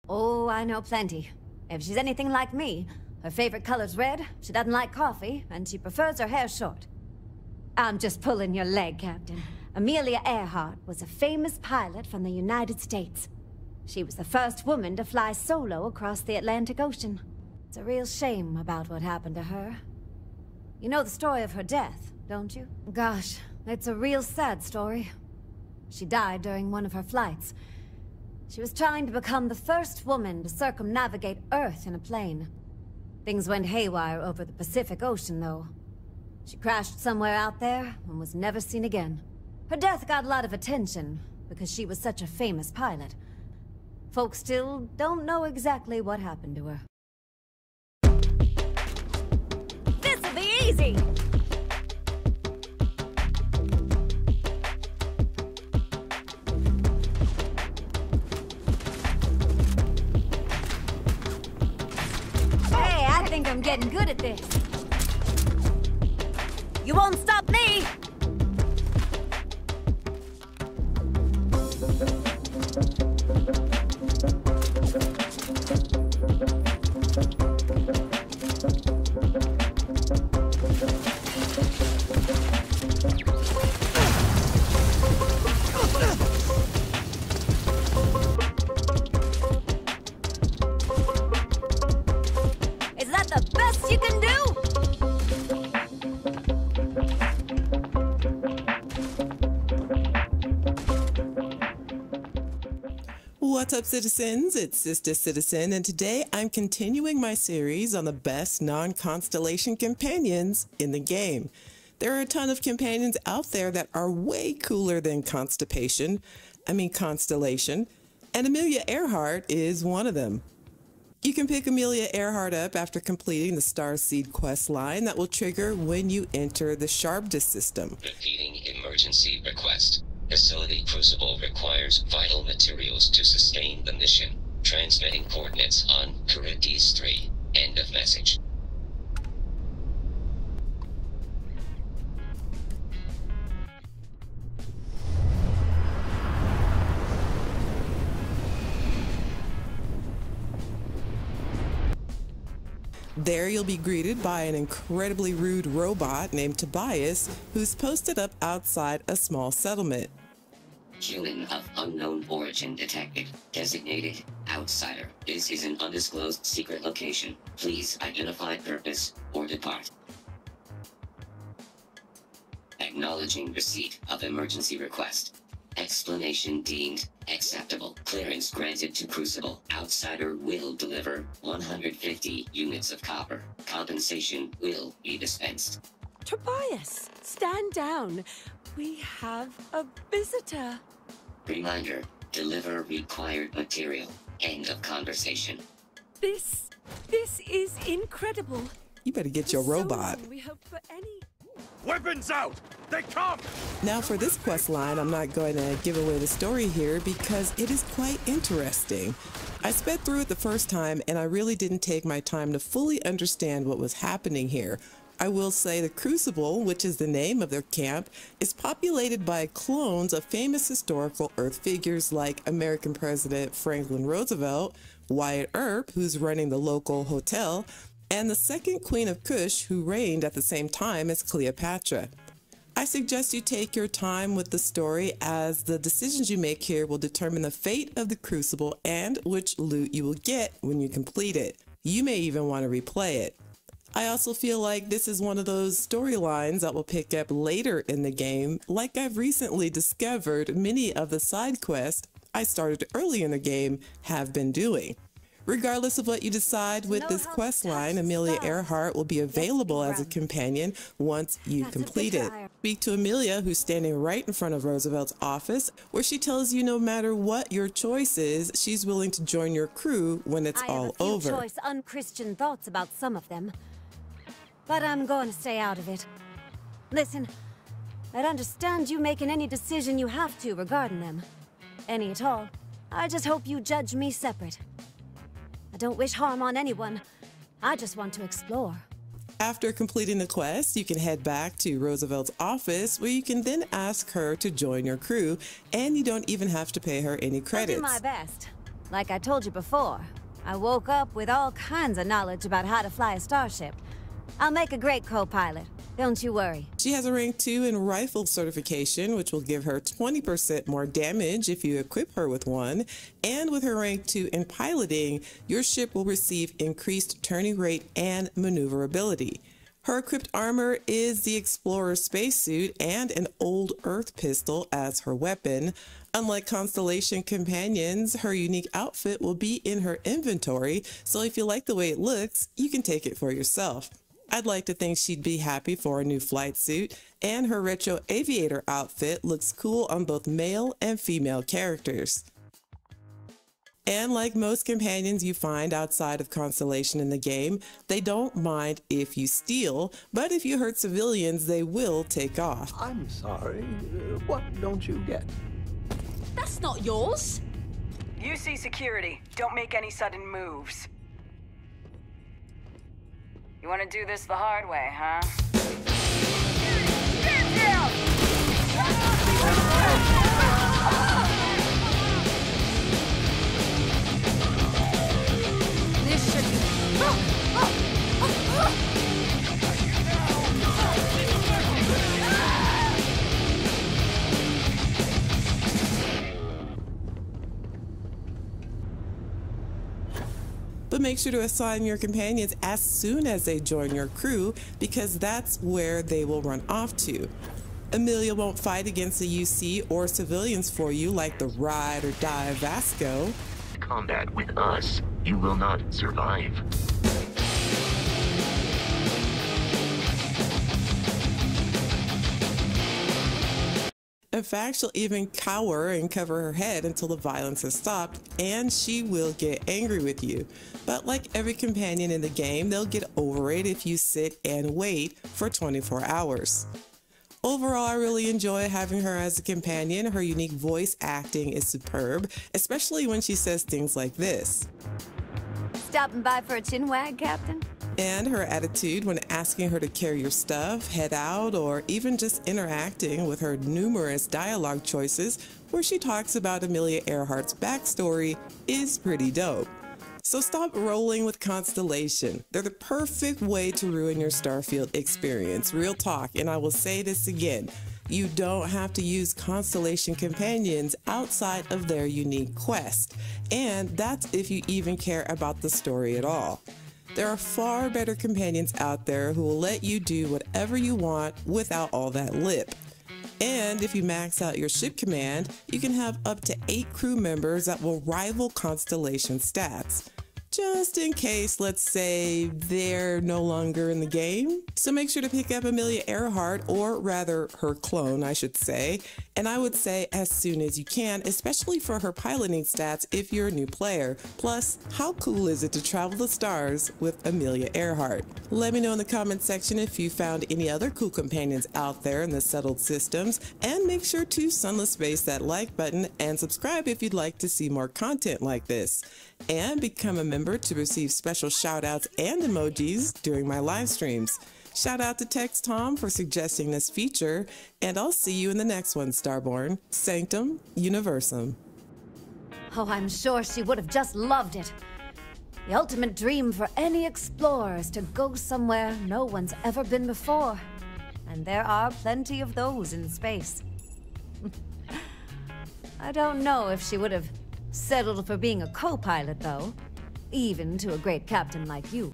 Oh, I know plenty. If she's anything like me, her favorite color's red, she doesn't like coffee, and she prefers her hair short. I'm just pulling your leg, Captain. Amelia Earhart was a famous pilot from the United States. She was the first woman to fly solo across the Atlantic Ocean. It's a real shame about what happened to her. You know the story of her death, don't you? Gosh, it's a real sad story. She died during one of her flights. She was trying to become the first woman to circumnavigate Earth in a plane. Things went haywire over the Pacific Ocean, though. She crashed somewhere out there and was never seen again. Her death got a lot of attention because she was such a famous pilot. Folks still don't know exactly what happened to her. This'll be easy! Hey, I think I'm getting good at this. You won't stop me! Is that the best you can do? What's up, citizens? It's Sista Citizen, and today I'm continuing my series on the best non-Constellation companions in the game. There are a ton of companions out there that are way cooler than Constellation, and Amelia Earhart is one of them. You can pick Amelia Earhart up after completing the Starseed quest line that will trigger when you enter the Sharpdis system. Repeating emergency request. Facility Crucible requires vital materials to sustain the mission. Transmitting coordinates on Carides 3. End of message. There you'll be greeted by an incredibly rude robot named Tobias, who's posted up outside a small settlement. Human of unknown origin detected. Designated outsider. This is an undisclosed secret location. Please identify purpose or depart. Acknowledging receipt of emergency request. Explanation deemed acceptable. Clearance granted to Crucible. Outsider will deliver 150 units of copper. Compensation will be dispensed. Tobias, stand down. We have a visitor. Reminder, deliver required material. End of conversation. This is incredible. You better get your robot. We hope for any... Weapons out! They come! Now for this quest line, I'm not going to give away the story here because it is quite interesting. I sped through it the first time and I really didn't take my time to fully understand what was happening here. I will say the Crucible, which is the name of their camp, is populated by clones of famous historical Earth figures like American President Franklin Roosevelt, Wyatt Earp, who's running the local hotel, and the second Queen of Kush, who reigned at the same time as Cleopatra. I suggest you take your time with the story, as the decisions you make here will determine the fate of the Crucible and which loot you will get when you complete it. You may even want to replay it. I also feel like this is one of those storylines that will pick up later in the game, like I've recently discovered many of the side quests I started early in the game have been doing. Regardless of what you decide with this quest line, Amelia Earhart will be available as a companion once you complete it. Speak to Amelia, who's standing right in front of Roosevelt's office, where she tells you no matter what your choice is, she's willing to join your crew when it's all over. I have a few choice unchristian thoughts about some of them, but I'm going to stay out of it. Listen, I'd understand you making any decision you have to regarding them. Any at all. I just hope you judge me separate. I don't wish harm on anyone. I just want to explore. After completing the quest, you can head back to Roosevelt's office, where you can then ask her to join your crew, and you don't even have to pay her any credits. I'll do my best. Like I told you before, I woke up with all kinds of knowledge about how to fly a starship. I'll make a great co-pilot. Don't you worry. She has a rank 2 in rifle certification, which will give her 20% more damage if you equip her with one. And with her rank 2 in piloting, your ship will receive increased turning rate and maneuverability. Her equipped armor is the Explorer spacesuit and an old Earth pistol as her weapon. Unlike Constellation companions, her unique outfit will be in her inventory, so if you like the way it looks, you can take it for yourself. I'd like to think she'd be happy for a new flight suit, and her retro aviator outfit looks cool on both male and female characters. And like most companions you find outside of Constellation in the game, they don't mind if you steal, but if you hurt civilians, they will take off. I'm sorry, what don't you get? That's not yours. UC security, don't make any sudden moves. You want to do this the hard way, huh? Stand down! This should be... But make sure to assign your companions as soon as they join your crew, because that's where they will run off to. Amelia won't fight against the UC or civilians for you like the ride or die Vasco. Combat with us, you will not survive. In fact, she'll even cower and cover her head until the violence has stopped, and she will get angry with you. But like every companion in the game, they'll get over it if you sit and wait for 24 hours. Overall, I really enjoy having her as a companion. Her unique voice acting is superb, especially when she says things like this. Stopping by for a chin wag, Captain? And her attitude when asking her to carry your stuff, head out, or even just interacting with her numerous dialogue choices where she talks about Amelia Earhart's backstory is pretty dope. So stop rolling with Constellation. They're the perfect way to ruin your Starfield experience. Real talk, and I will say this again. You don't have to use Constellation companions outside of their unique quest. And that's if you even care about the story at all. There are far better companions out there who will let you do whatever you want without all that lip. And if you max out your ship command, you can have up to 8 crew members that will rival Constellation stats. Just in case, let's say, they're no longer in the game. So make sure to pick up Amelia Earhart, or rather her clone, I should say. And I would say as soon as you can, especially for her piloting stats if you're a new player. Plus, how cool is it to travel the stars with Amelia Earhart? Let me know in the comment section if you found any other cool companions out there in the settled systems. And make sure to sunless space that like button and subscribe if you'd like to see more content like this. And become a member to receive special shout-outs and emojis during my live streams. Shout out to Text Tom for suggesting this feature, and I'll see you in the next one, Starborn. Sanctum Universum. Oh, I'm sure she would have just loved it. The ultimate dream for any explorer is to go somewhere no one's ever been before. And there are plenty of those in space. I don't know if she would have settled for being a co-pilot, though, even to a great captain like you.